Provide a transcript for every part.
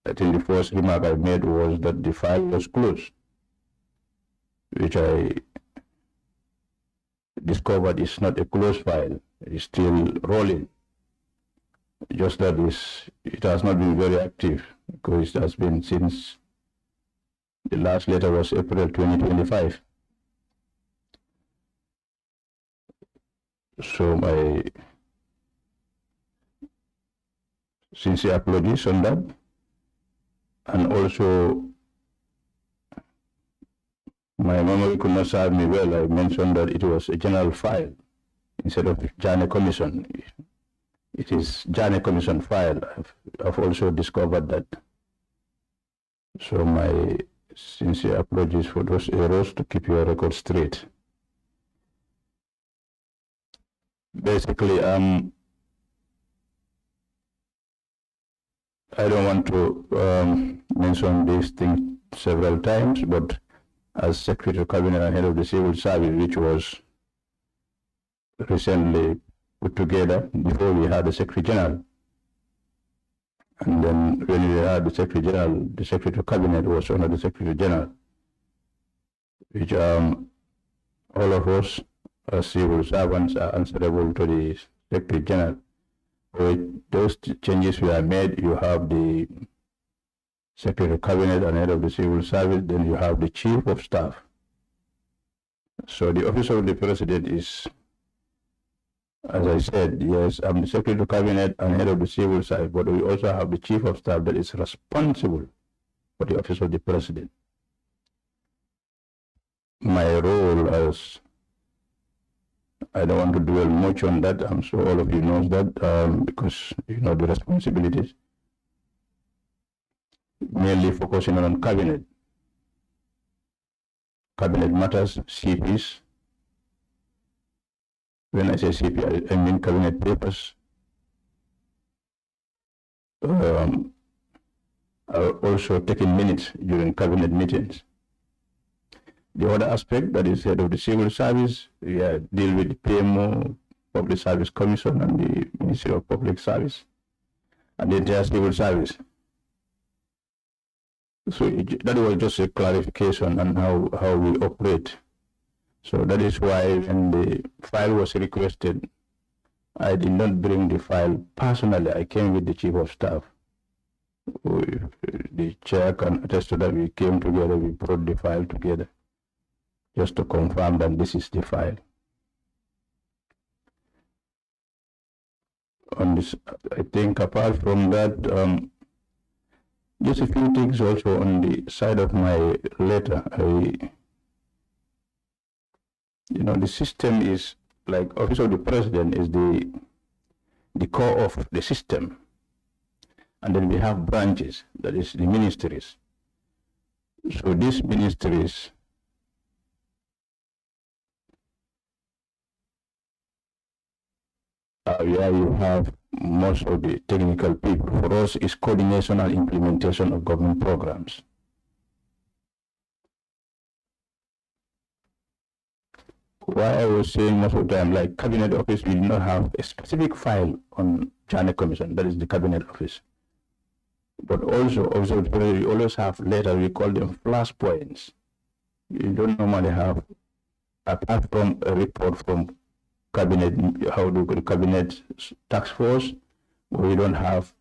I think the first remark I made was that the file was closed, which I discovered is not a closed file. It is still rolling. Just that it has not been very active, because it has been since the last letter was April 2025. So my sincere apologies on that. And also, my memory could not serve me well. I mentioned that it was a general file instead of JANNEH Commission. It is JANNEH Commission file. I've also discovered that. So my sincere apologies for those errors, to keep your record straight. Basically, I don't want to mention this thing several times, but as Secretary of Cabinet and Head of the Civil Service, which was recently put together before we had the Secretary General, and then when we had the Secretary General, the Secretary of Cabinet was under the Secretary General, which all of us as civil servants are answerable to the Secretary General. With those changes were made, you have the Secretary of Cabinet and Head of the Civil Service, then you have the Chief of Staff. So the Office of the President is, as I said, yes, I'm the Secretary of Cabinet and Head of the Civil Service, but we also have the Chief of Staff that is responsible for the Office of the President. My role as, I don't want to dwell much on that, I'm sure all of you know that, because you know the responsibilities, mainly focusing on cabinet matters, CPs. When I say CP, I mean cabinet papers. Also taking minutes during cabinet meetings. The other aspect, that is Head of the Civil Service, we deal with the PMO, Public Service Commission, and the Ministry of Public Service, and the entire civil service. So that was just a clarification on how we operate. So that is why when the file was requested, I did not bring the file personally. I came with the Chief of Staff. The chair can attest to that. We came together, we brought the file together, just to confirm that this is the file. On this, I think apart from that, just a few things also on the side of my letter. The system is like Office of the President is the core of the system. And then we have branches, that is the ministries. So these ministries where you have most of the technical people. For us, is coordination and implementation of government programs. Why I was saying most of the time, like Cabinet Office, we do not have a specific file on JANNEH Commission, that is the Cabinet Office. But also we always have letters, we call them flashpoints. You don't normally have, apart from a report from Cabinet, how do you Cabinet task force, we don't have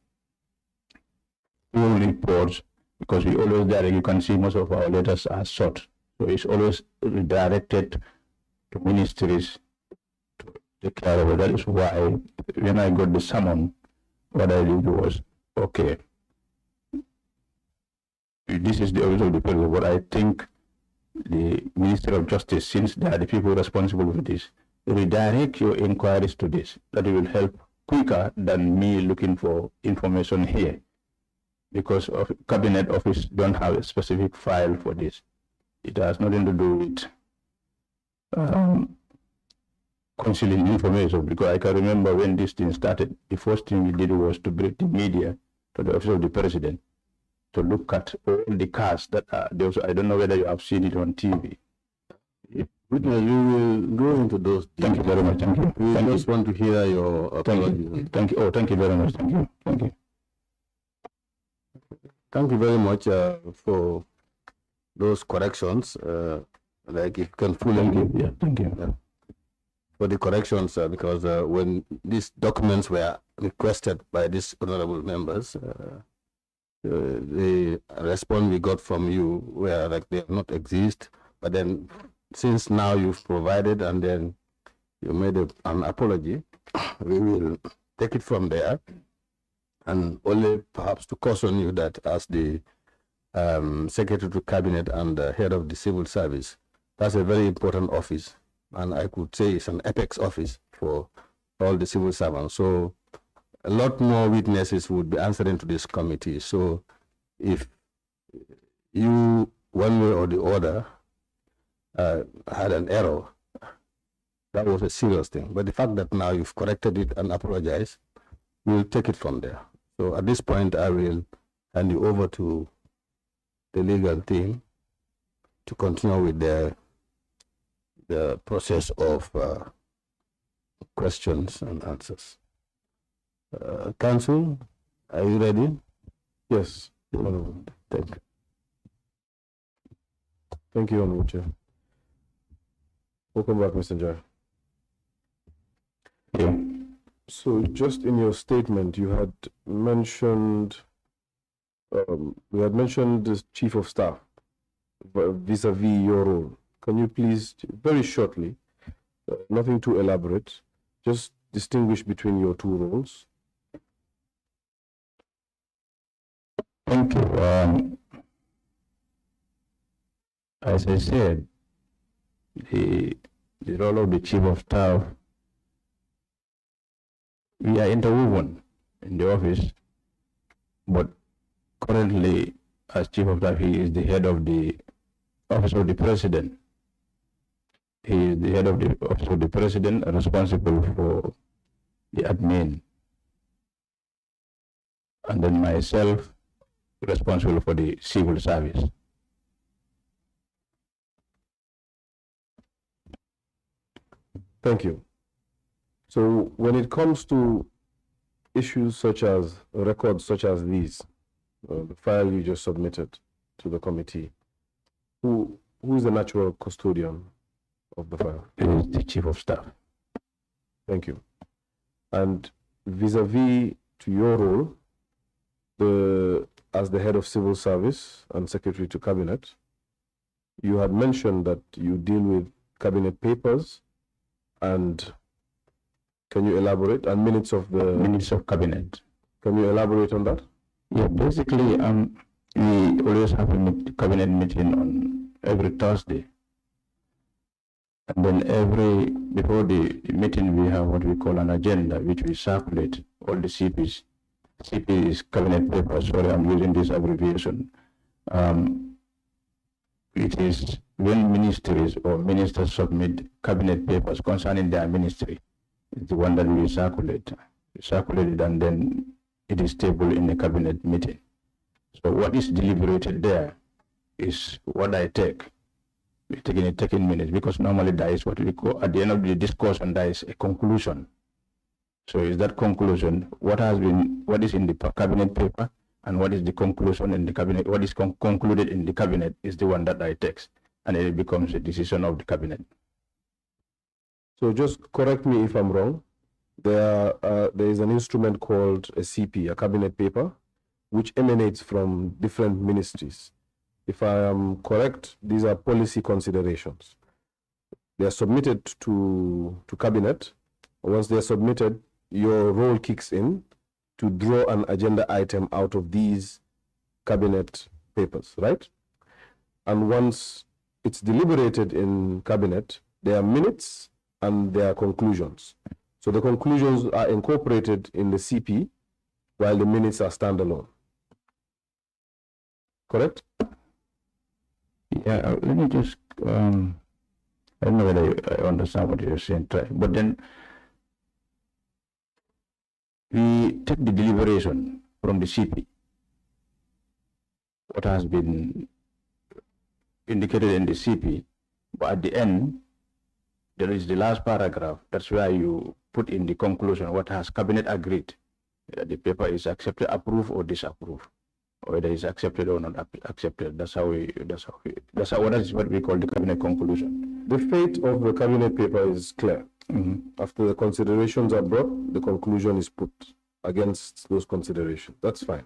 full reports, because we always direct, you can see most of our letters are short. So it's always redirected to ministries to take care of it. That is why when I got the summon, what I did was, okay, this is the Office of the President, but I think the Ministry of Justice, since they are the people responsible for this, redirect your inquiries to this. That will help quicker than me looking for information here, because of Cabinet Office don't have a specific file for this. It has nothing to do with concealing information, because I can remember when this thing started, the first thing we did was to bring the media to the Office of the President to look at all the cars that are there. I don't know whether you have seen it on TV. Witness, you will go into those details. Thank you very much. Thank you. We just want to hear your apologies. Thank you. Oh, thank you very much. Thank you. Thank you. Thank you very much for those corrections. Like if you can fully thank you. For the corrections, because when these documents were requested by these honorable members, the response we got from you were like they not exist. But then, since now you've provided and then you made an apology, we will take it from there. And only perhaps to caution you that as the Secretary to Cabinet and Head of the Civil Service, that's a very important office. And I could say it's an apex office for all the civil servants. So a lot more witnesses would be answering to this committee. So if you, one way or the other, had an error, that was a serious thing. But the fact that now you've corrected it and apologized, we'll take it from there. So at this point, I will hand you over to the legal team to continue with the process of questions and answers. Council, are you ready? Yes. Thank you. Thank you, Honorable Chair. Welcome back, Mr. Njie. Yeah. So, just in your statement, you had mentioned, the Chief of Staff vis-a-vis your role. Can you please, very shortly, nothing too elaborate, just distinguish between your two roles? Thank you. As I said, the role of the Chief of Staff, we are interwoven in the office, but currently, as Chief of Staff, he is the head of the Office of the President. He is the head of the Office of the President, responsible for the admin. And then myself, responsible for the civil service. Thank you. So when it comes to issues such as records such as these, the file you just submitted to the committee, who is the natural custodian of the file? He is the Chief of Staff. Thank you. And vis-a-vis to your role, as the head of civil service and secretary to cabinet, you had mentioned that you deal with cabinet papers and can you elaborate? And minutes of cabinet. Can you elaborate on that? Yeah, basically, we always have a cabinet meeting on every Thursday. And then before the meeting, we have what we call an agenda, which we circulate all the CPs. CP is cabinet papers, sorry, I'm using this abbreviation. It is when ministries or ministers submit cabinet papers concerning their ministry. It's the one that we circulate. We circulate it and then it is tabled in a cabinet meeting. So what is deliberated there is what I take. We're taking minutes because normally there is what we call, at the end of the discussion, there is a conclusion. So is that conclusion, what is in the cabinet paper and what is the conclusion in the cabinet, what is concluded in the cabinet is the one that I text, and it becomes a decision of the cabinet. So just correct me if I'm wrong. There is an instrument called a CP, a cabinet paper, which emanates from different ministries. If I am correct, these are policy considerations. They are submitted to cabinet. Once they are submitted, your role kicks in to draw an agenda item out of these cabinet papers, right? And once it's deliberated in cabinet, there are minutes and there are conclusions. So the conclusions are incorporated in the CP while the minutes are standalone. Correct? Yeah, let me just, I don't know whether I understand what you're saying, but then we take the deliberation from the CP, what has been indicated in the CP, but at the end, there is the last paragraph. That's where you put in the conclusion what has cabinet agreed. The paper is accepted, approved, or disapproved. whether it's accepted or not accepted. That's what we call the cabinet conclusion. The fate of the cabinet paper is clear. After the considerations are brought, the conclusion is put against those considerations. That's fine.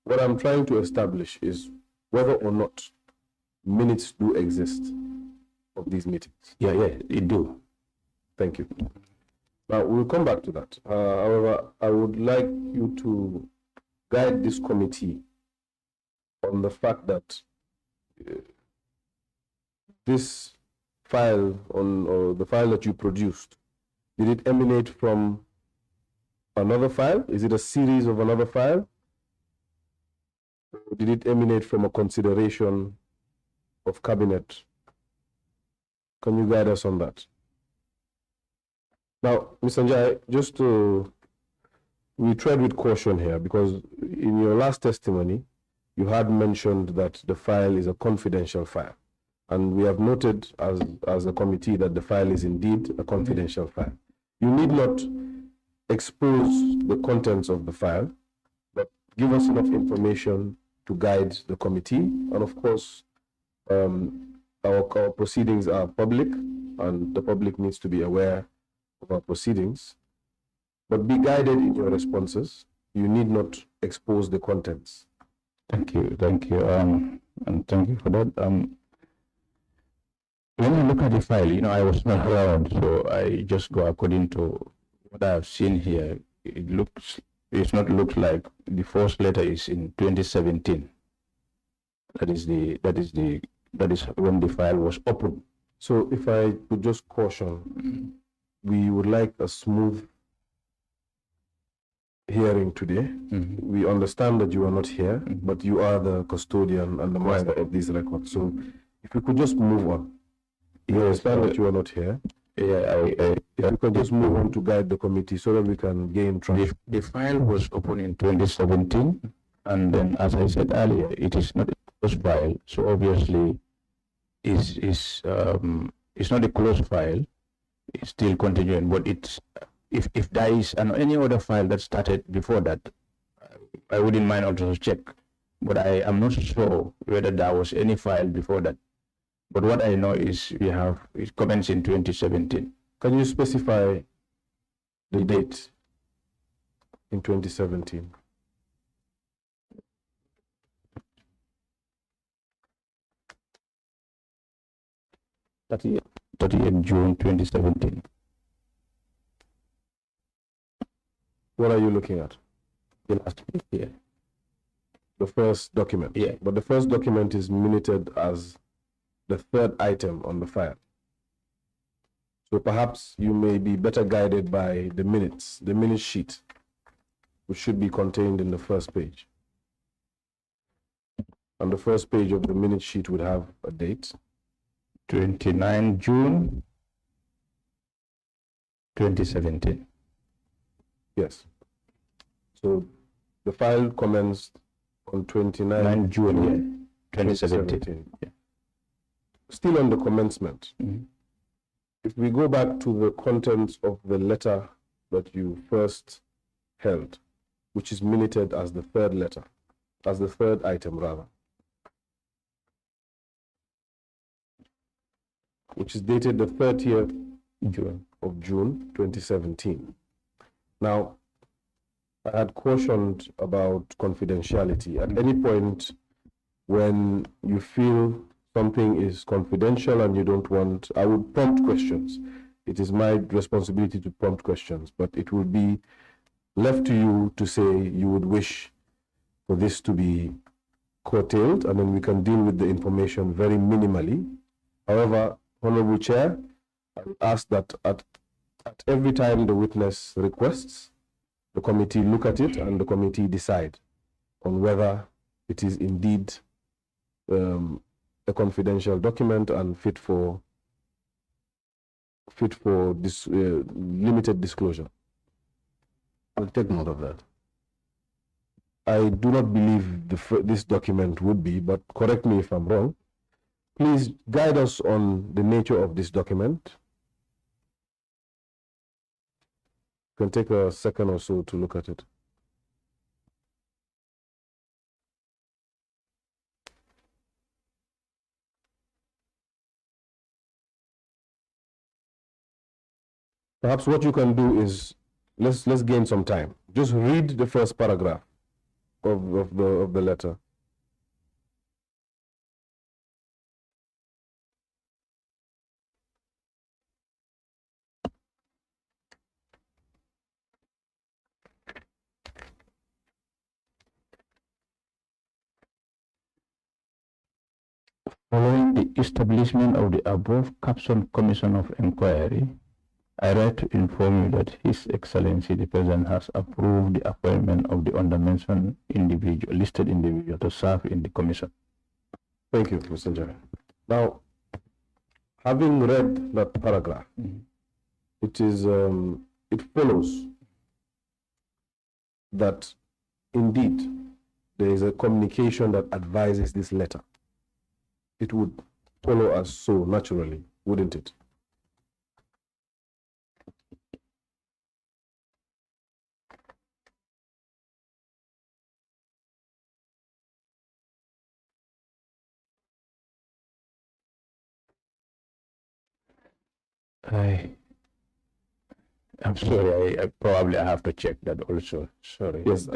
What I'm trying to establish is whether or not minutes do exist of these meetings. Yeah, it do. Thank you. Now, we'll come back to that. However, I would like you to guide this committee on the fact that this file or the file that you produced, did it emanate from another file? Is it a series of another file? Or did it emanate from a consideration of cabinet? Can you guide us on that? Now, Mr. Njie, we tread with caution here, because in your last testimony, you had mentioned that the file is a confidential file. And we have noted as a committee that the file is indeed a confidential file. You need not expose the contents of the file, but give us enough information to guide the committee. And of course, our proceedings are public, and the public needs to be aware of our proceedings. But be guided in your responses. You need not expose the contents. Thank you, and thank you for that. When I look at the file, I was not around, so I just go according to what I have seen here. It's not looks like the first letter is in 2017. That is when the file was opened. So if I could just caution, we would like a smooth hearing today. We understand that you are not here, but you are the custodian and the master of these records. So if we could just move on. We understand that you are not here. If we could just move on to guide the committee so that we can gain trust. The file was opened in 2017, and then, as I said earlier, it is not a closed file. So obviously, it's not a closed file. It's still continuing, but it's if there is any other file that started before that, I wouldn't mind also check. But I am not sure whether there was any file before that. But what I know is it commenced in 2017. Can you specify the date in 2017? That 30th June 2017. What are you looking at? The last page here. The first document. Yeah. But the first document is minuted as the third item on the file. So perhaps you may be better guided by the minutes, the minute sheet, which should be contained in the first page. And the first page of the minute sheet would have a date. 29 June 2017. Yes. So the file commenced on 29 June 2017. Yeah. Still on the commencement. If we go back to the contents of the letter that you first held, which is minuted as the third letter, as the third item rather, which is dated the 30th of June 2017. Now, I had cautioned about confidentiality. At any point when you feel something is confidential and you don't want, I would prompt questions. It is my responsibility to prompt questions, but it will be left to you to say you would wish for this to be curtailed, and then we can deal with the information very minimally. However, Honorable Chair, I would ask that at every time the witness requests, the committee look at it and the committee decide on whether it is indeed a confidential document and fit for this limited disclosure. I'll take note of that. I do not believe this document would be, but correct me if I'm wrong. Please guide us on the nature of this document. You can take a second or so to look at it. Perhaps what you can do is, let's gain some time. Just read the first paragraph of the letter. Following the establishment of the above captioned Commission of Inquiry, I write to inform you that His Excellency the President has approved the appointment of the undermentioned listed individual to serve in the Commission. Thank you, Mr. Njie. Now, having read that paragraph, it follows that indeed there is a communication that advises this letter. It would follow us so naturally, wouldn't it? I'm sorry, I probably have to check that also. Sorry. Yes,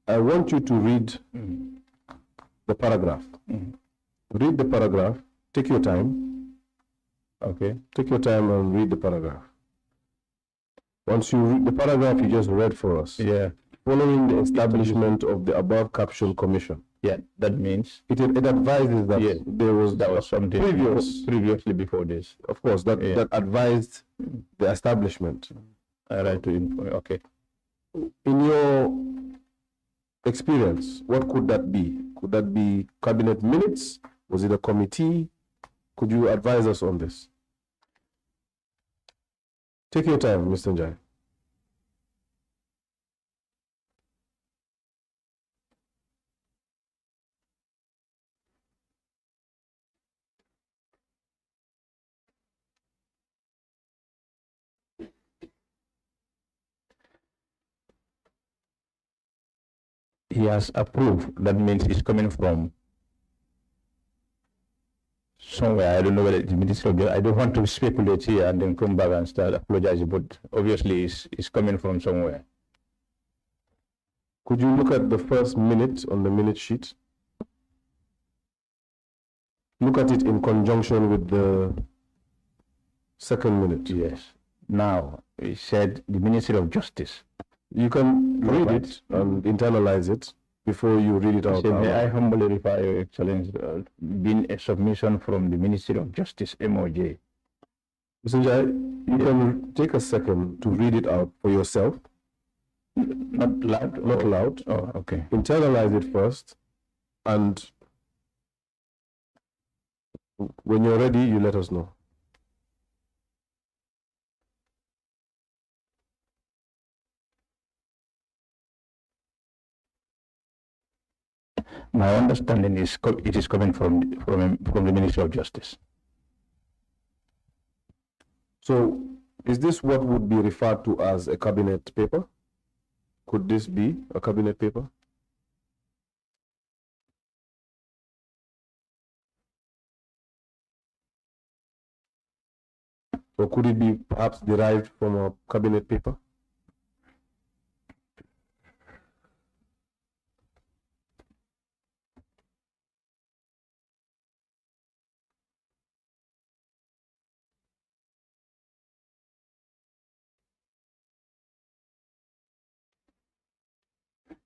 I want you to read the paragraph. Read the paragraph, take your time. Okay, take your time and read the paragraph. Once you read the paragraph you just read for us. Yeah. Following the establishment of the above caption commission. Yeah, that means it advises that there was something previously before this. Of course, that advised the establishment. I write to inform. Okay. In your experience, what could that be? Could that be cabinet minutes? Was it a committee? Could you advise us on this? Take your time, Mr. Njie. He has approved. That means it's coming from somewhere. I don't know whether it's the Ministry of. I don't want to speculate here and then come back and start apologizing, but obviously it's coming from somewhere. Could you look at the first minute on the minute sheet? Look at it in conjunction with the second minute. Yes. Now, it said the Ministry of Justice. You can read it and internalize it before you read it out. May I humbly refer Your Excellency, been a submission from the Ministry of Justice, MOJ. Mr. Njie, you can take a second to read it out for yourself. Not loud? Not loud. Oh, okay. Internalize it first, and when you're ready, you let us know. My understanding is it is coming from the Ministry of Justice. So, is this what would be referred to as a cabinet paper? Could this be a cabinet paper? Or could it be perhaps derived from a cabinet paper?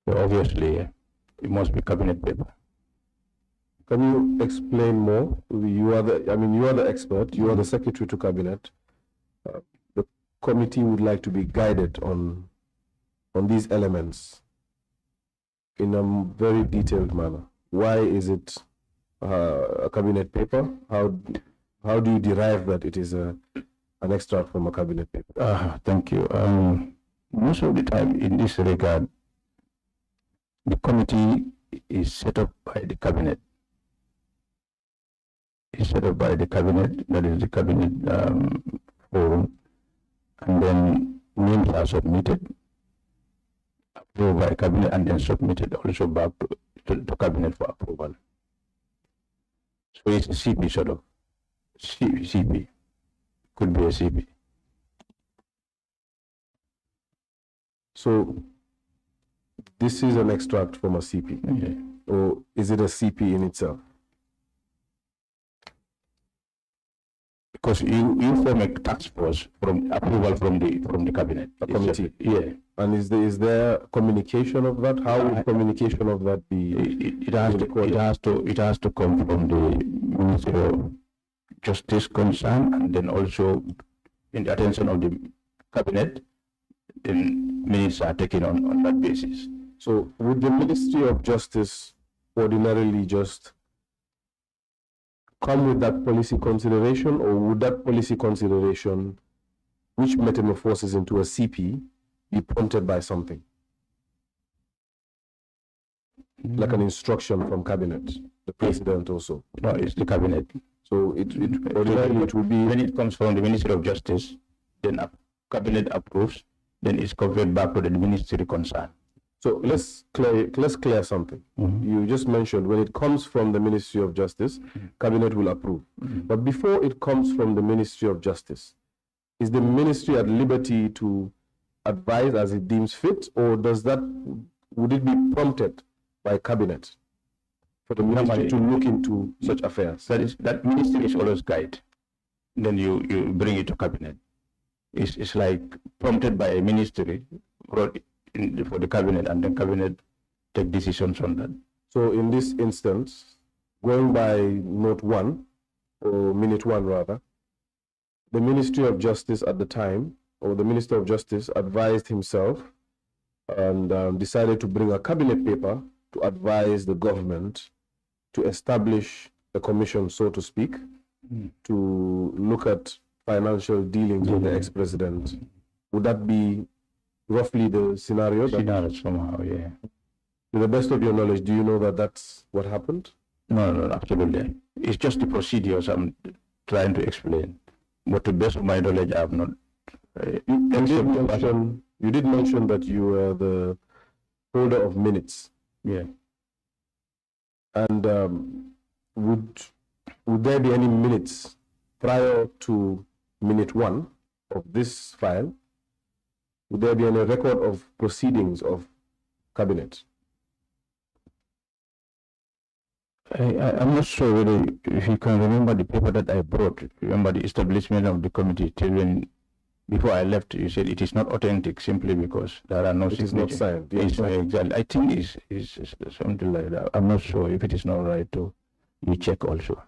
So obviously, it must be cabinet paper. Can you explain more? You are the expert. You are the secretary to cabinet. The committee would like to be guided on these elements in a very detailed manner. Why is it a cabinet paper? How do you derive that it is an extract from a cabinet paper? Thank you. Most of the time, in this regard, the committee is set up by the cabinet. It's set up by the cabinet, that is the cabinet forum, and then names are submitted, approved by cabinet, and then submitted also back to cabinet for approval. So it's a CP sort of, CP, could be a CP. So this is an extract from a CP, or is it a CP in itself? Because you form a task force from approval from the cabinet. A committee. Yeah. And is there communication of that? How would communication of that be? It has to come from the Ministry of Justice concern, and then also in the attention of the cabinet. Then minutes are taken on that basis. So would the Ministry of Justice ordinarily just come with that policy consideration, or would that policy consideration, which metamorphoses into a CP, be prompted by something? Like an instruction from cabinet, the president also? No, it's the cabinet. So ordinarily it would be... When it comes from the Ministry of Justice, then cabinet approves, then it's conveyed back to the ministry concerned. So let's clear something. You just mentioned when it comes from the Ministry of Justice, cabinet will approve. But before it comes from the Ministry of Justice, is the ministry at liberty to advise as it deems fit, or would it be prompted by cabinet for the ministry to look into such affairs? That ministry is always guide. Then you bring it to cabinet. It's like prompted by a ministry, brought in for the cabinet, and then cabinet take decisions on that. So in this instance, going by note 1, or minute 1 rather, the Ministry of Justice at the time, or the Minister of Justice, advised himself and decided to bring a cabinet paper to advise the government to establish a commission, so to speak, to look at financial dealings with the ex-president. Would that be roughly the scenario? Scenario somehow, yeah. To the best of your knowledge, do you know that that's what happened? No, absolutely. It's just the procedures I'm trying to explain. But to the best of my knowledge, I have not. You did mention that you were the holder of minutes. Yeah. And would there be any minutes prior to minute 1 of this file? Would there be any record of proceedings of cabinet? I'm not sure whether if you can remember the paper that I brought. Remember the establishment of the committee till when, before I left, you said it is not authentic simply because there are no signatures. It is not signed. Yes, exactly. I think it's something like that. I'm not sure if it is not right to you check also.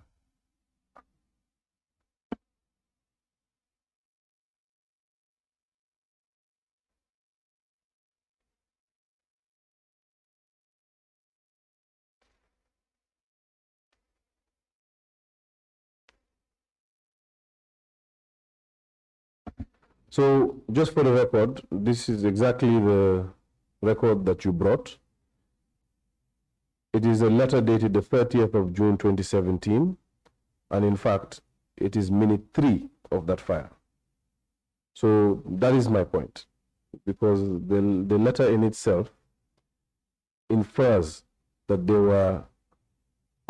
So, just for the record, this is exactly the record that you brought. It is a letter dated the 30th of June 2017, and in fact, it is minute 3 of that file. So, that is my point, because the letter in itself infers that there were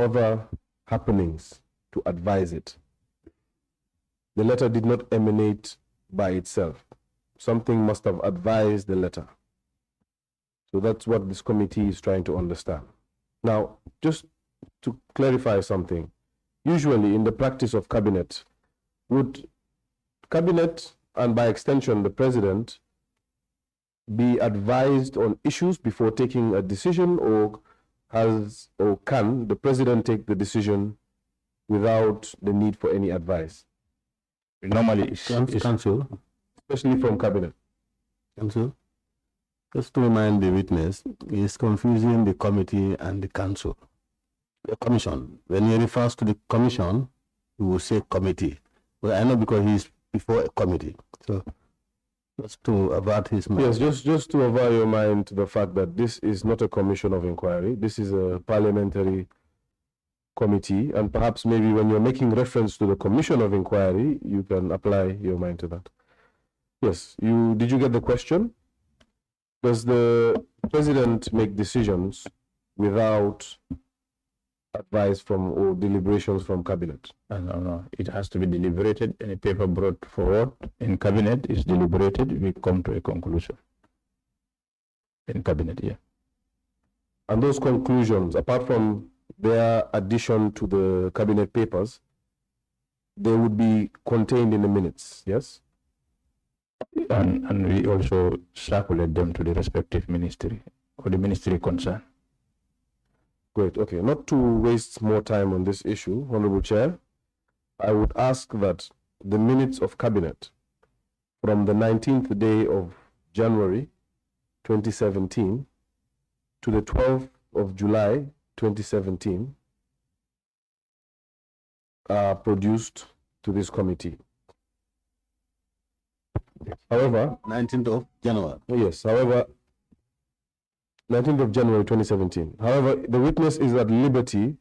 other happenings to advise it. The letter did not emanate by itself. Something must have advised the letter. So that's what this committee is trying to understand. Now, just to clarify something, usually in the practice of cabinet, would cabinet, and by extension the president, be advised on issues before taking a decision, or can the president take the decision without the need for any advice? Normally, it's Council, especially from cabinet. Council, just to remind the witness, is confusing the committee and the council. The commission. When he refers to the commission, he will say committee. Well, I know because he's before a committee. So just to avert his mind. Yes, just to avert your mind to the fact that this is not a commission of inquiry. This is a parliamentary committee, and perhaps maybe when you're making reference to the commission of inquiry, you can apply your mind to that. Yes, did you get the question? Does the president make decisions without advice from or deliberations from cabinet? No. It has to be deliberated. Any paper brought forward in cabinet is deliberated. We come to a conclusion. in cabinet, yeah. And those conclusions, apart from their addition to the cabinet papers, they would be contained in the minutes, yes? And we also circulate them to the respective ministry or the ministry concerned. Great, okay. Not to waste more time on this issue, Honorable Chair, I would ask that the minutes of cabinet from the 19th day of January 2017 to the 12th of July 2017 are produced to this committee. However, 19th of January. yes, however, 19th of January 2017. However, the witness is at liberty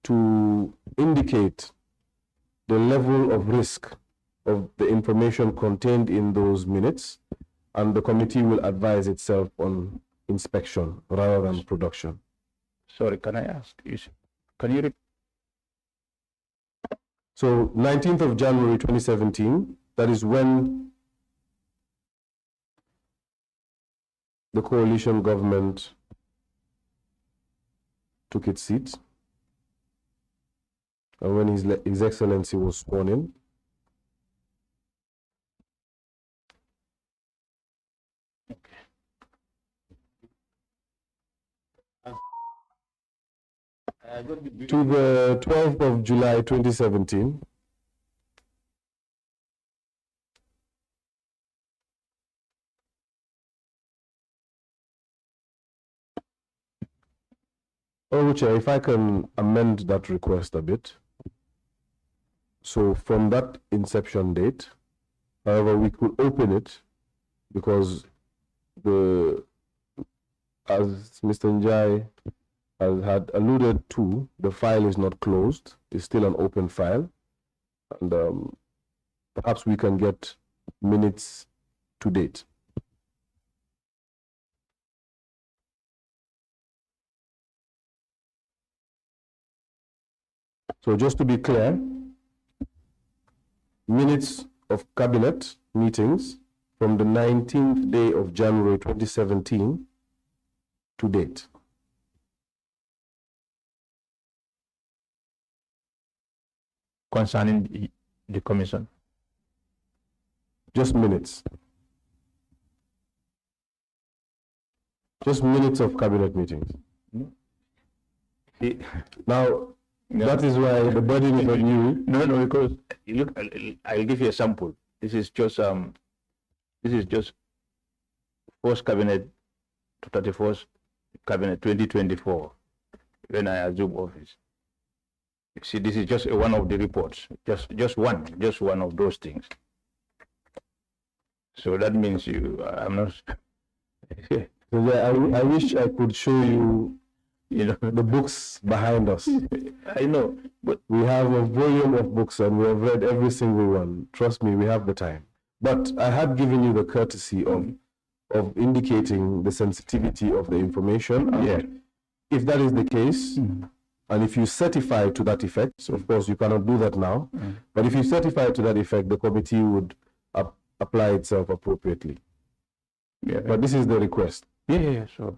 to indicate the level of risk of the information contained in those minutes, and the committee will advise itself on inspection rather than production. Sorry, can I ask? Can you repeat? So 19th of January 2017, that is when the coalition government took its seat, and when His Excellency was sworn in. To the 12th of July 2017. Oh, Chair, if I can amend that request a bit. So from that inception date, however, we could open it because as Mr. Njie had alluded to, the file is not closed, it's still an open file. And perhaps we can get minutes to date. So just to be clear, minutes of cabinet meetings from the 19th day of January 2017 to date. Concerning the commission? Just minutes. Just minutes of cabinet meetings. Now, that is why the burden is on you. No, because look, I'll give you a sample. This is just first cabinet to 31st cabinet 2024 when I assume office. You see, this is just one of the reports, just one of those things. So that means I'm not. I wish I could show you, the books behind us. I know, but we have a volume of books and we have read every single one. Trust me, we have the time. But I had given you the courtesy of indicating the sensitivity of the information. And yeah. If that is the case, and if you certify to that effect, so of course you cannot do that now, but if you certify to that effect, the committee would apply itself appropriately. Yeah. But this is the request. Yeah, sure.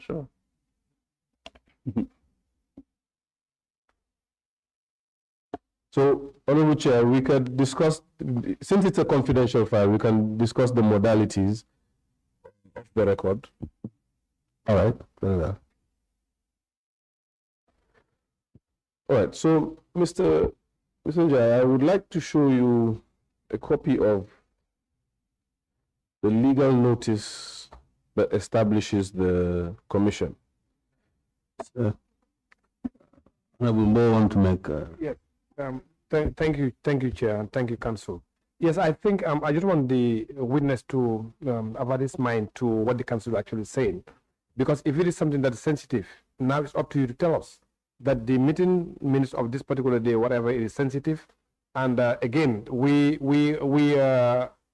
So, Honorable Chair, we could discuss, since it's a confidential file, we can discuss the modalities of the record. All right, very well. All right, so Mr. Njie, I would like to show you a copy of the legal notice that establishes the commission. I will more want to make. Thank you, Chair, and thank you, Council. Yes, I think I just want the witness to about his mind to what the Council actually saying, because if it is something that is sensitive, now it's up to you to tell us that the meeting minutes of this particular day, whatever it is sensitive, and again, we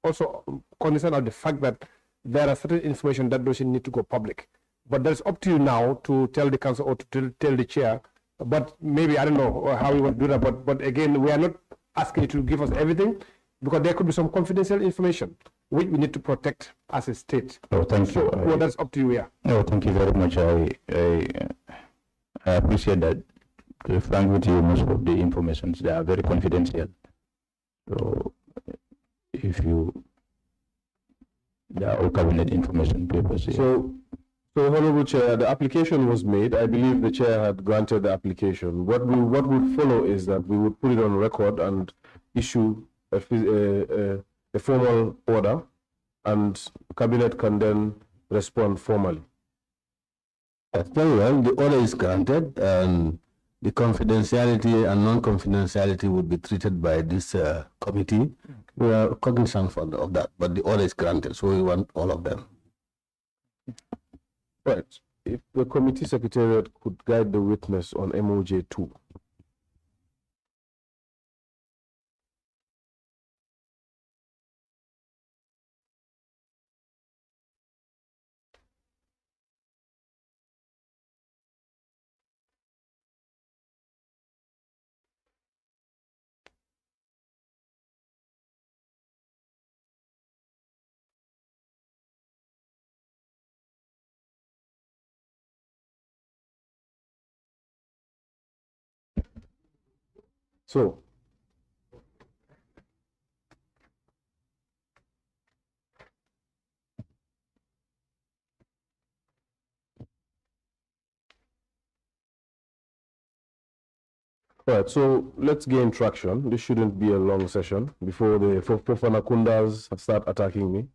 also cognizant of the fact that there are certain information that doesn't need to go public, but that's up to you now to tell the Council or to tell the Chair. But maybe I don't know how we want to do that. But again, we are not asking you to give us everything because there could be some confidential information. which we need to protect as a state. Oh, thank you. Well, that's up to you, yeah. Oh, thank you very much. I appreciate that. To be frank with you, most of the informations, they are very confidential. So if you, they are all cabinet information papers. Yeah. So Honorable Chair, the application was made. I believe the Chair had granted the application. What would follow is that we would put it on record and issue a formal order, and Cabinet can then respond formally. Very well, the order is granted, and the confidentiality and non-confidentiality would be treated by this committee. We are cognizant of that, but the order is granted, so we want all of them. Right. If the committee secretariat could guide the witness on MOJ 2. So, right, so let's gain traction. This shouldn't be a long session before the Fofana Kundas start attacking me.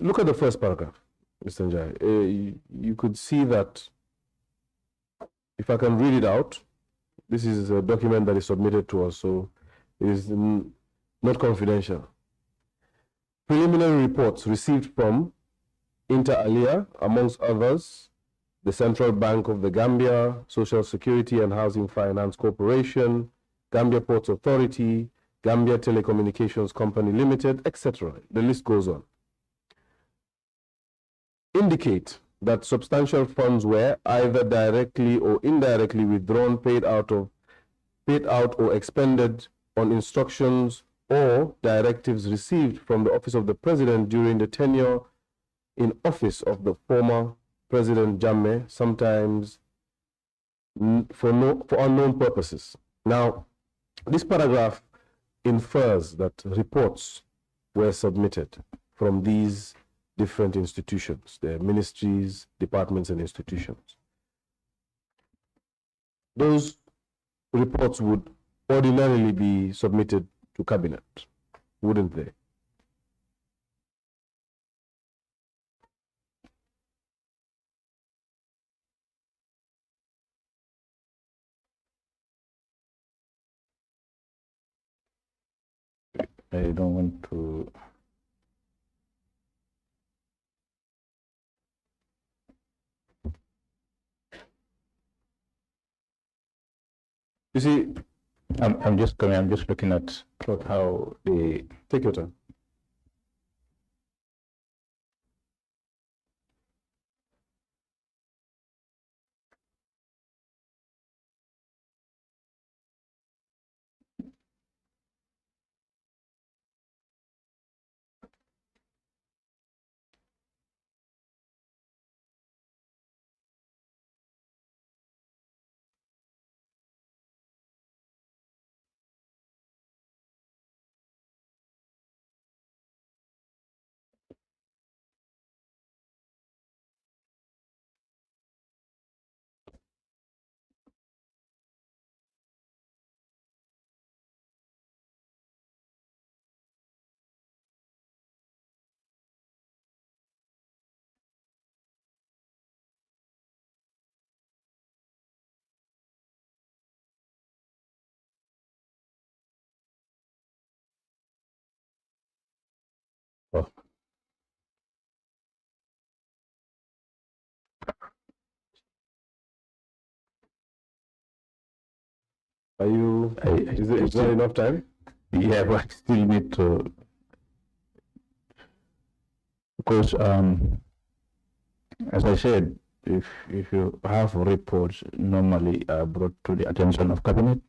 Look at the first paragraph, Mr. Njie. You could see that, if I can read it out, this is a document that is submitted to us, so it is not confidential. Preliminary reports received from Inter Alia, amongst others, the Central Bank of the Gambia, Social Security and Housing Finance Corporation, Gambia Ports Authority, Gambia Telecommunications Company Limited, etc. The list goes on. Indicate that substantial funds were either directly or indirectly withdrawn, paid out or expended on instructions or directives received from the Office of the President during the tenure in office of the former President JANNEH, sometimes for unknown purposes. Now, this paragraph infers that reports were submitted from these different institutions, the ministries, departments, and institutions. Those reports would ordinarily be submitted to Cabinet, wouldn't they? I don't want to. You see, I'm just coming. I'm just looking at how the. take your time. Oh. Are you, is there enough time? Yeah, but I still need to, because as I said, if you have reports normally brought to the attention of Cabinet,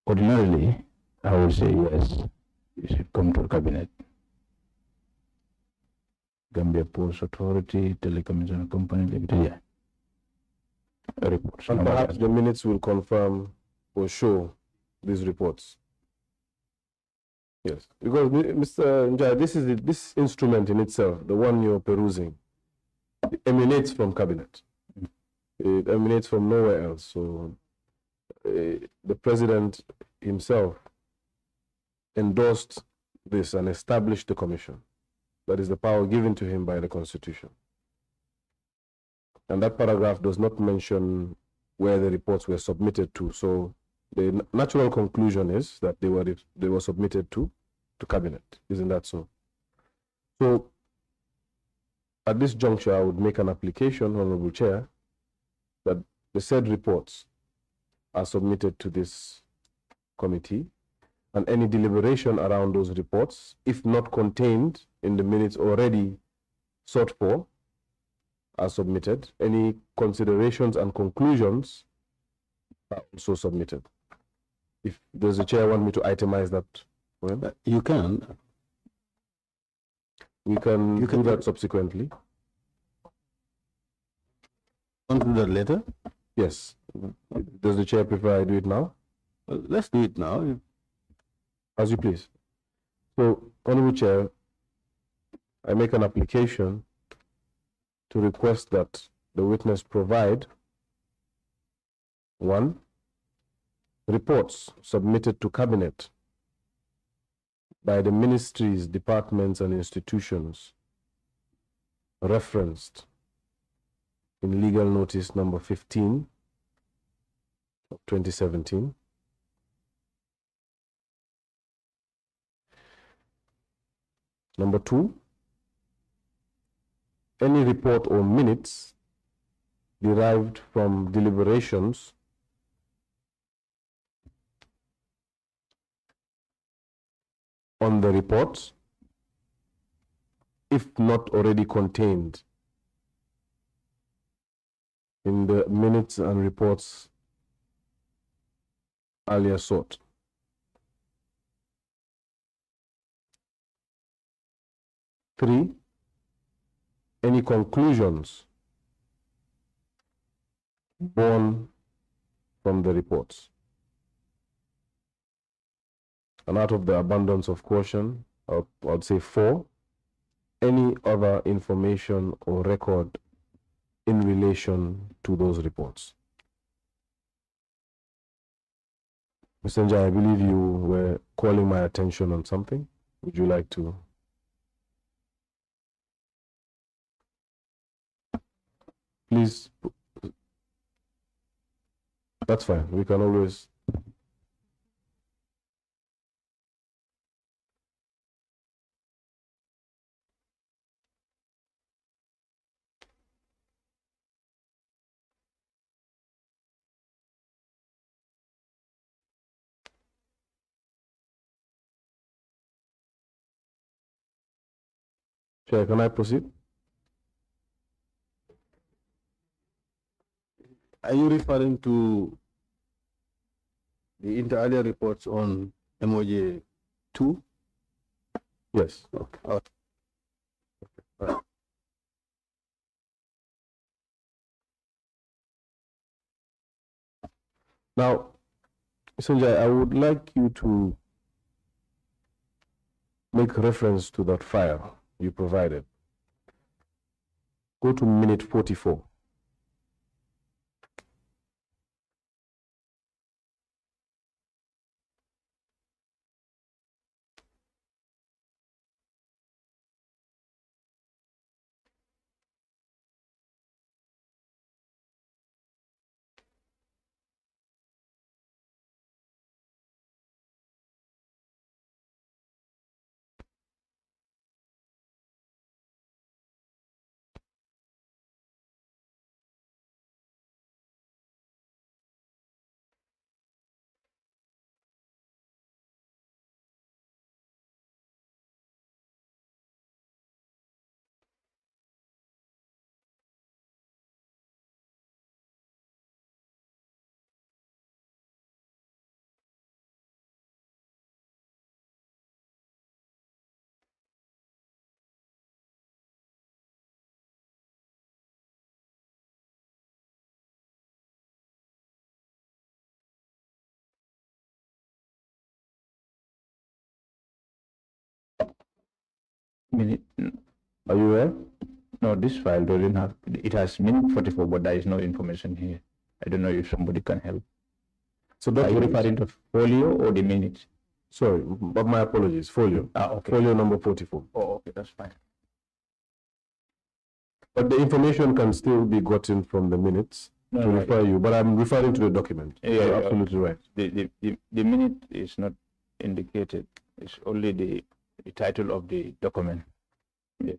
ordinarily I would say yes, it should come to the cabinet. Gambia Post Authority, Telecommunication Company Limited, yeah. Reports. And perhaps the minutes will confirm or show these reports. Yes, because Mr. Njie, this instrument in itself, the one you're perusing, it emanates from cabinet. It emanates from nowhere else. So the president himself endorsed this and established the commission. That is the power given to him by the Constitution. And that paragraph does not mention where the reports were submitted to. So the natural conclusion is that they were submitted to cabinet. Isn't that so? So at this juncture, I would make an application, Honorable Chair, that the said reports are submitted to this committee, and any deliberation around those reports, if not contained in the minutes already sought for, are submitted. Any considerations and conclusions are also submitted. If does the chair want me to itemize that? Well, you can. We can do that subsequently. Want to do that later? Yes. Does the chair prefer I do it now? Well, let's do it now. As you please. So, Honorable Chair, I make an application to request that the witness provide 1. Reports submitted to Cabinet by the ministries, departments, and institutions referenced in legal notice number 15 of 2017. Number 2, any report or minutes derived from deliberations on the reports, if not already contained in the minutes and reports earlier sought. Three, any conclusions born from the reports. And out of the abundance of caution, I'd say 4, any other information or record in relation to those reports. Mr. Njie, I believe you were calling my attention on something. Would you like to? Please. That's fine. We can always. Chair, can I proceed? Are you referring to the inter alia reports on MOJ 2? Yes. Okay. Right. Now, Mr. Njie, I would like you to make reference to that file you provided. Go to minute 44. Minute. Are you aware? No, this file doesn't have, it has minute 44, but there is no information here. I don't know if somebody can help. So Are you referring to folio or the minutes? Sorry, but my apologies. Folio. Okay. Folio number 44. Oh, okay, that's fine. But the information can still be gotten from the minutes to refer you. But I'm referring to the document. Yeah, you're absolutely right. The minute is not indicated. It's only the title of the document. Yeah.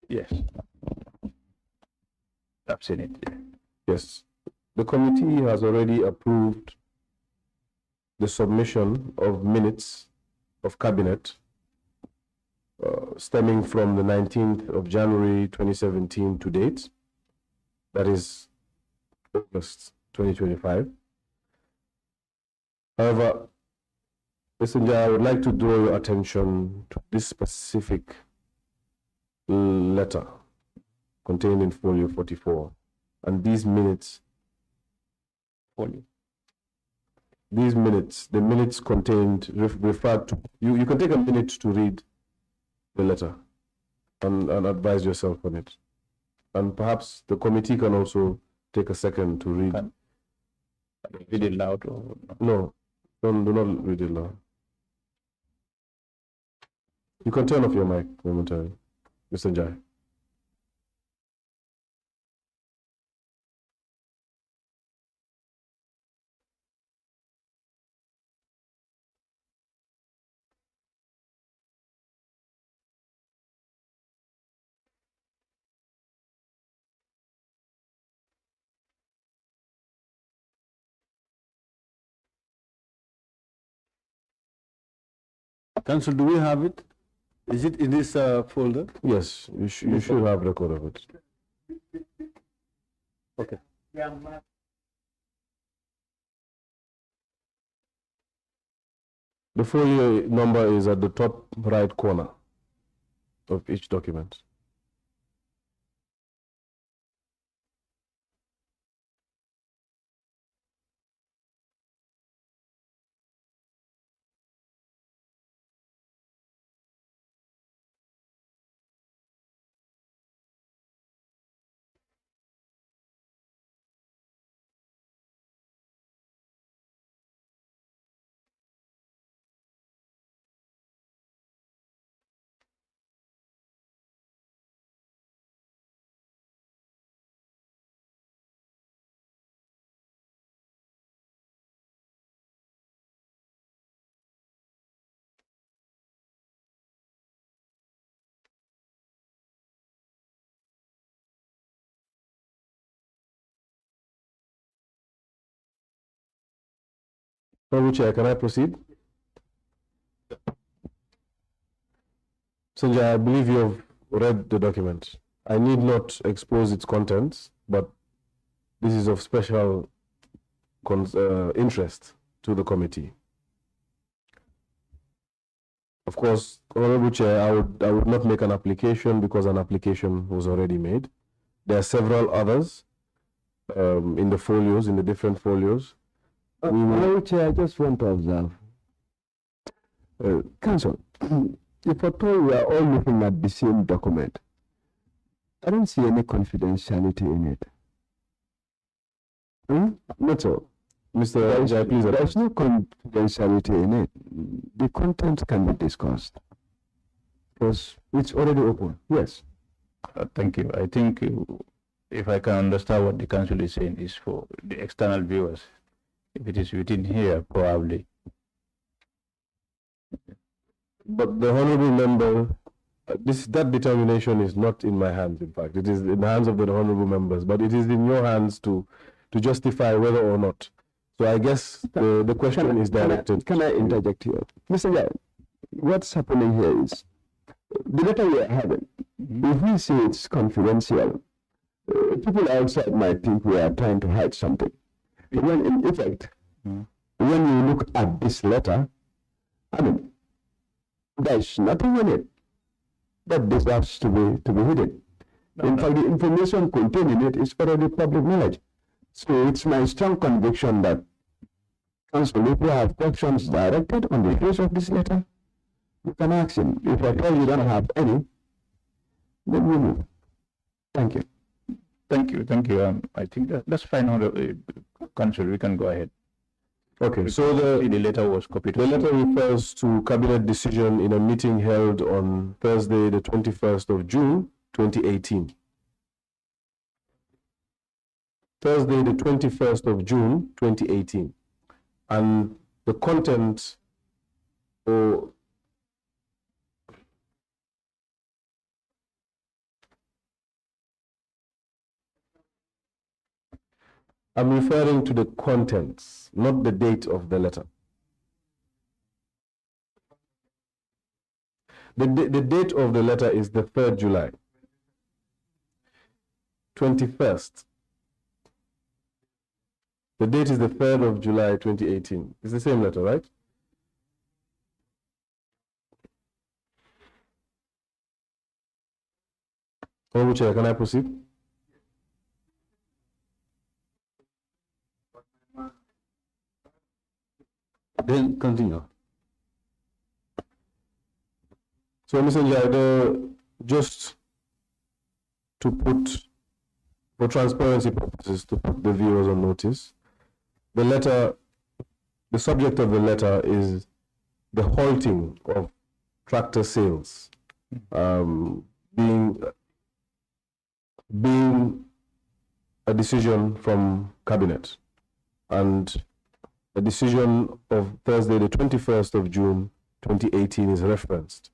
Yes. I've seen it. Yeah. Yes. The committee has already approved the submission of minutes of cabinet stemming from the 19th of January 2017 to date. That is August 2025. However, Mr. Njie, I would like to draw your attention to this specific letter contained in folio 44 and these minutes. Folio. These minutes, the minutes contained, referred to, you can take a minute to read the letter and advise yourself on it. And perhaps the committee can also take a second to read. Can I read it loud or no? Do not read it loud. You can turn off your mic momentarily, Mr. Njie. Council, do we have it? Is it in this folder? Yes, you should have record of it. Okay. The folio number is at the top right corner of each document. Honorable Chair, can I proceed? Sanjay, I believe you have read the document. I need not expose its contents, but this is of special interest to the committee. Of course, Honorable Chair, I would not make an application because an application was already made. There are several others in the folios, in the different folios. Honorable Chair, I just want to observe. Council, if at all we are all looking at the same document, I don't see any confidentiality in it. Not so. Mr. Njie, please. There is no confidentiality in it. The content can be discussed because it's already open. Yes. Thank you. I think if I can understand what the council is saying is for the external viewers. If it is within here, probably. But the honorable member, that determination is not in my hands. In fact, it is in the hands of the honorable members. But it is in your hands to justify whether or not. So I guess the question is directed. Can I interject here, Mr. Njie? What's happening here is the letter we are having. If we say it's confidential, people outside might think we are trying to hide something. When in effect, when you look at this letter, I mean, there's nothing in it that deserves to be hidden. In fact, the information contained in it is already public knowledge. So it's my strong conviction that Council, if you have questions directed on the face of this letter, you can ask him. If at all you don't have any, then we move. Thank you. Thank you. I think that's fine. Council, we can go ahead. Okay, so the letter was copied. The letter refers to cabinet decision in a meeting held on Thursday, the 21st of June, 2018. Thursday, the 21st of June, 2018. And the content, or I'm referring to the contents, not the date of the letter. The date of the letter is the 3rd July. 21st. The date is the 3rd of July, 2018. It's the same letter, right? Honorable Chair, can I proceed? Then continue. So, Mr. Njie, just to put, for transparency purposes, to put the viewers on notice, the letter, the subject of the letter is the halting of tractor sales, being a decision from Cabinet, and a decision of Thursday, the 21st of June, 2018 is referenced.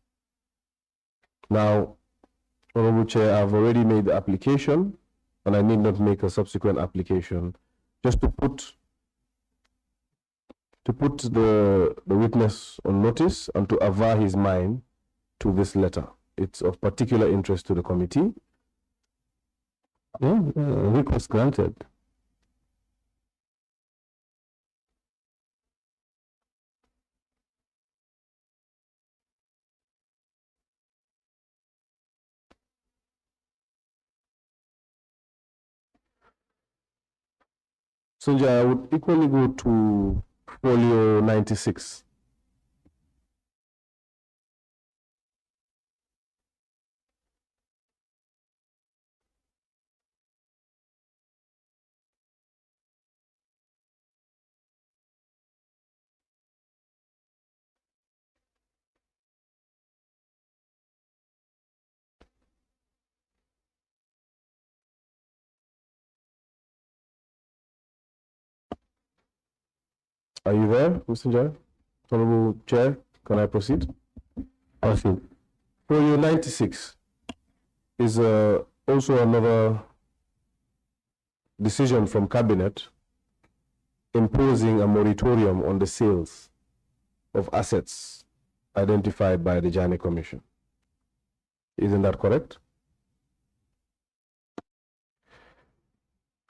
Now, Honorable Chair, I've already made the application, and I need not make a subsequent application, just to put the witness on notice and to aver his mind to this letter. It's of particular interest to the committee. Yeah, request granted. So I would equally go to folio 96. Are you there, Mr. Njie? Honorable Chair, can I proceed? Proceed. Folio 96 is also another decision from Cabinet imposing a moratorium on the sales of assets identified by the JANNEH Commission. Isn't that correct?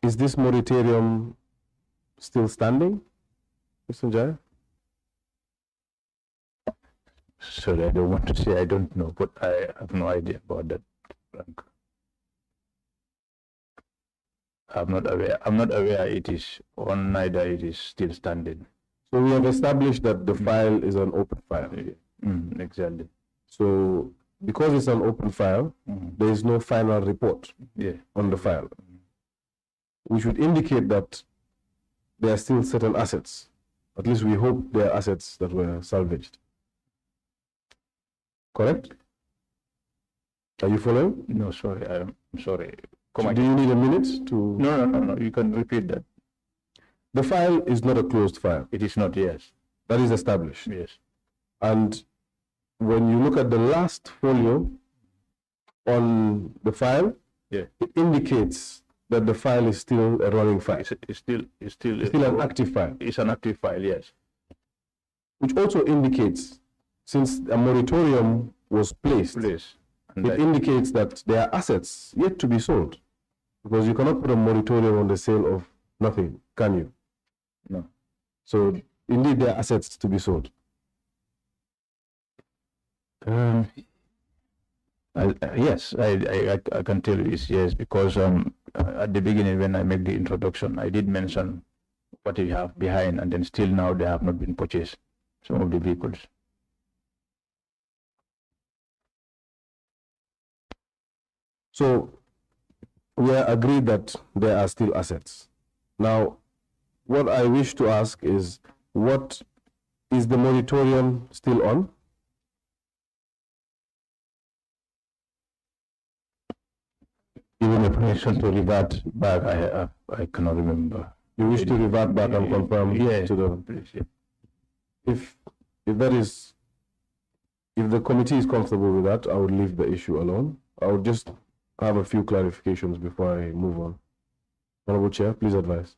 Is this moratorium still standing, Mr. Njie? Sorry, I don't want to say I don't know, but I have no idea about that, Frank. I'm not aware it is on, neither it is still standing. So we have established that the file is an open file. Exactly. So because it's an open file, there is no final report on the file, which would indicate that there are still certain assets. At least we hope there are assets that were salvaged. Correct? Are you following? No, sorry, I'm sorry. So do you need a minute to? No, you can repeat that. The file is not a closed file. It is not, yes. That is established. Yes. And when you look at the last folio on the file, it indicates that the file is still a running file. It's still an active file. It's an active file, yes. Which also indicates, since a moratorium was placed, it indicates that there are assets yet to be sold. Because you cannot put a moratorium on the sale of nothing, can you? No. So indeed there are assets to be sold. Yes, I can tell you it's yes, because at the beginning when I make the introduction, I did mention what we have behind, and then still now they have not been purchased, some of the vehicles. So we are agreed that there are still assets. Now, what I wish to ask is, what is the moratorium still on? Even a permission to revert back, I cannot remember. You wish to revert back and confirm to the... Please, yeah. If that is, if the committee is comfortable with that, I would leave the issue alone. I would just have a few clarifications before I move on. Honorable Chair, please advise.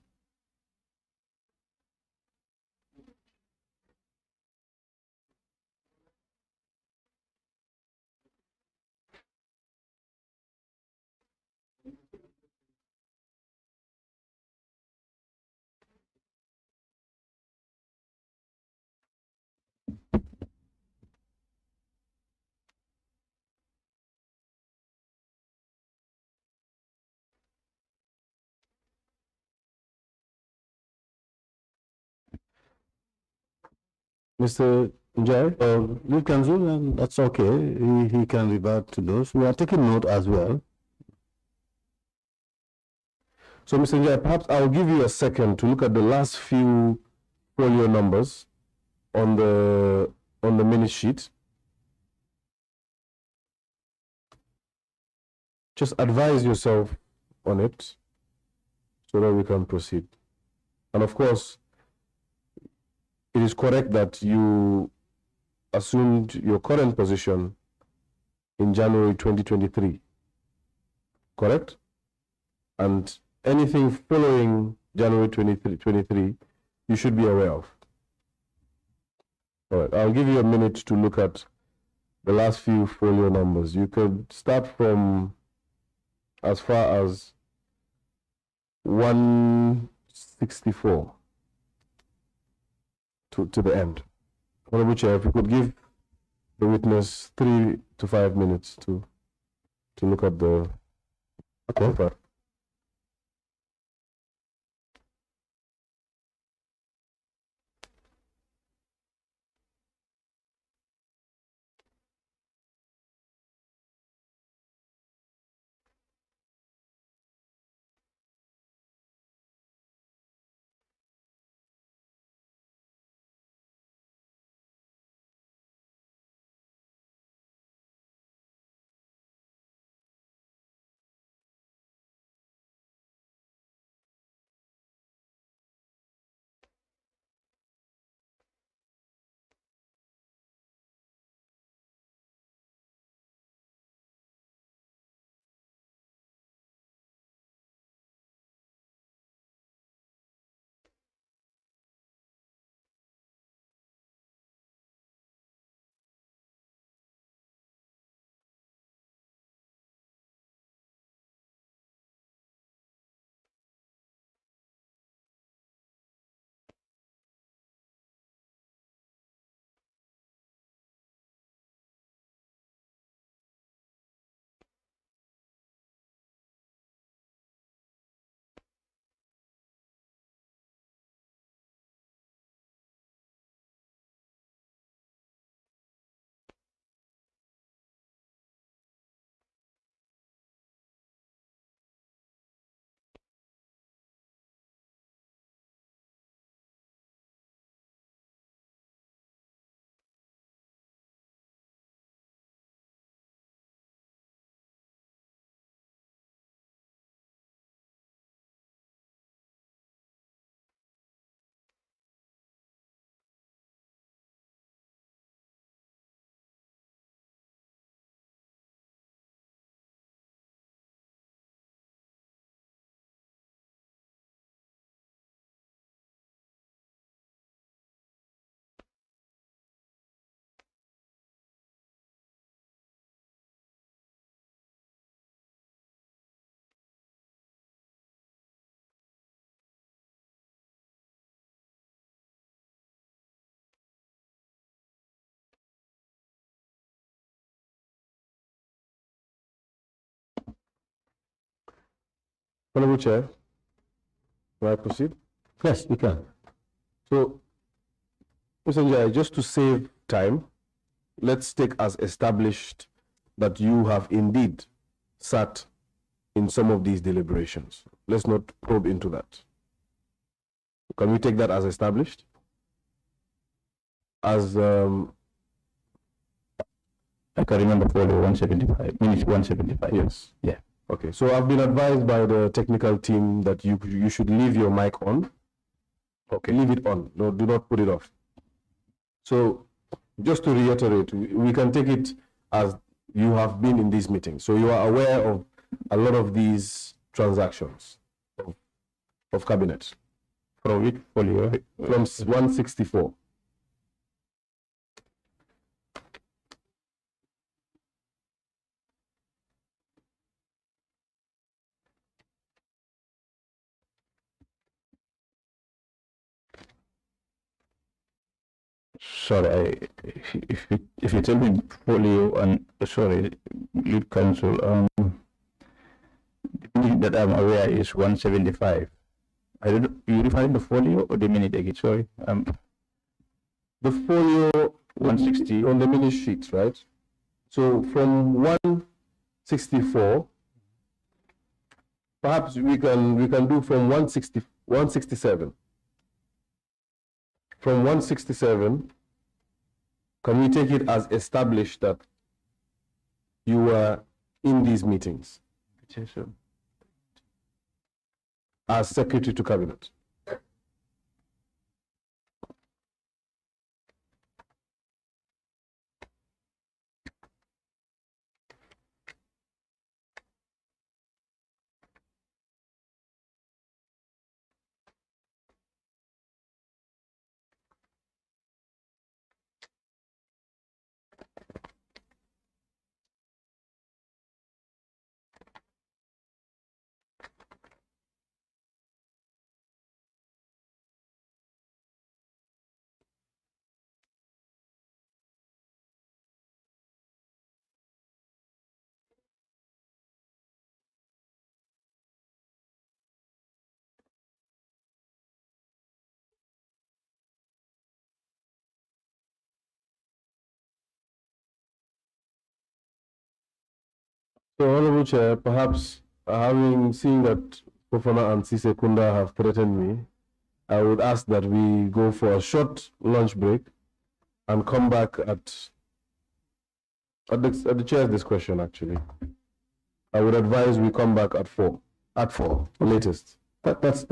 Mr. Njie? You can do, and that's okay. He can revert to those. We are taking note as well. So, Mr. Njie, perhaps I'll give you a second to look at the last few folio numbers on the minute sheet. Just advise yourself on it so that we can proceed. And of course, it is correct that you assumed your current position in January 2023, correct? And anything following January 2023, you should be aware of. All right, I'll give you a minute to look at the last few folio numbers. You could start from as far as 164 to the end. Honorable Chair, if you could give the witness 3 to 5 minutes to look at the paper. Honorable Chair, may I proceed? Yes, we can. So, Mr. Njie, just to save time, let's take as established that you have indeed sat in some of these deliberations. Let's not probe into that. Can we take that as established? As I can remember folio 175, minutes 175. yes. Yeah. Okay, so I've been advised by the technical team that you should leave your mic on. Okay, leave it on. No, do not put it off. So, just to reiterate, we can take it as you have been in these meetings, so you are aware of a lot of these transactions of cabinet. From which folio? From 164. Sorry, if you tell me folio and sorry, lead counsel, the minute that I'm aware is 175. I don't. You referring to folio or the minute again? Sorry, The folio 160 on the minute sheet, right? So from 164, perhaps we can do from 167. From 167, can we take it as established that you were in these meetings as Secretary to Cabinet? So, Honorable Chair, perhaps having seen that Fofana and Sise Kunda have threatened me, I would ask that we go for a short lunch break and come back at the chair's discretion, actually. I would advise we come back at 4. At 4. Latest. That's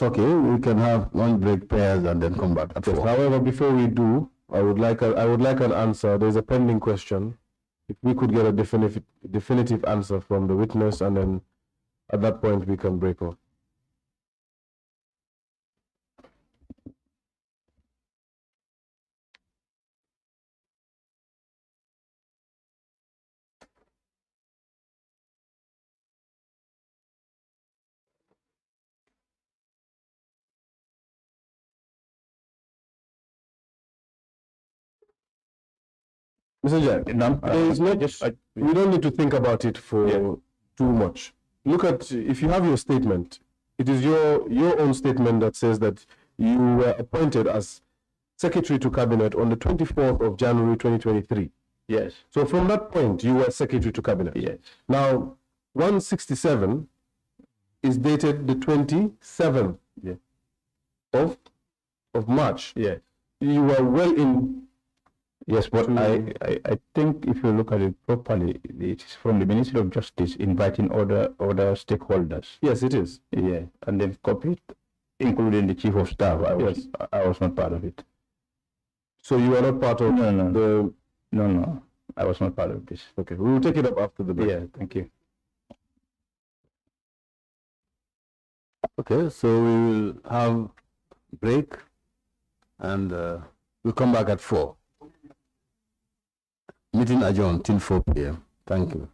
okay. We can have lunch break pairs and then come back at 4. However, before we do, I would like an answer. There's a pending question. If we could get a definitive answer from the witness, and then at that point we can break off. Mr. Jack, we don't need to think about it for too much. Look at, if you have your statement, it is your own statement that says that you were appointed as Secretary to Cabinet on the 24th of January 2023. Yes. So from that point, you were Secretary to Cabinet. Yes. Now, 167 is dated the 27th of March. Yes. You were well in. Yes, but I think if you look at it properly, it is from the Ministry of Justice inviting other stakeholders. Yes, it is. Yeah, and they've copied, including the Chief of Staff. I was not part of it. So you are not part of No, I was not part of this. Okay, we will take it up after the break. Yeah, thank you. Okay, so we will have break and we'll come back at 4. Meeting adjourned till 4 p.m. Thank you.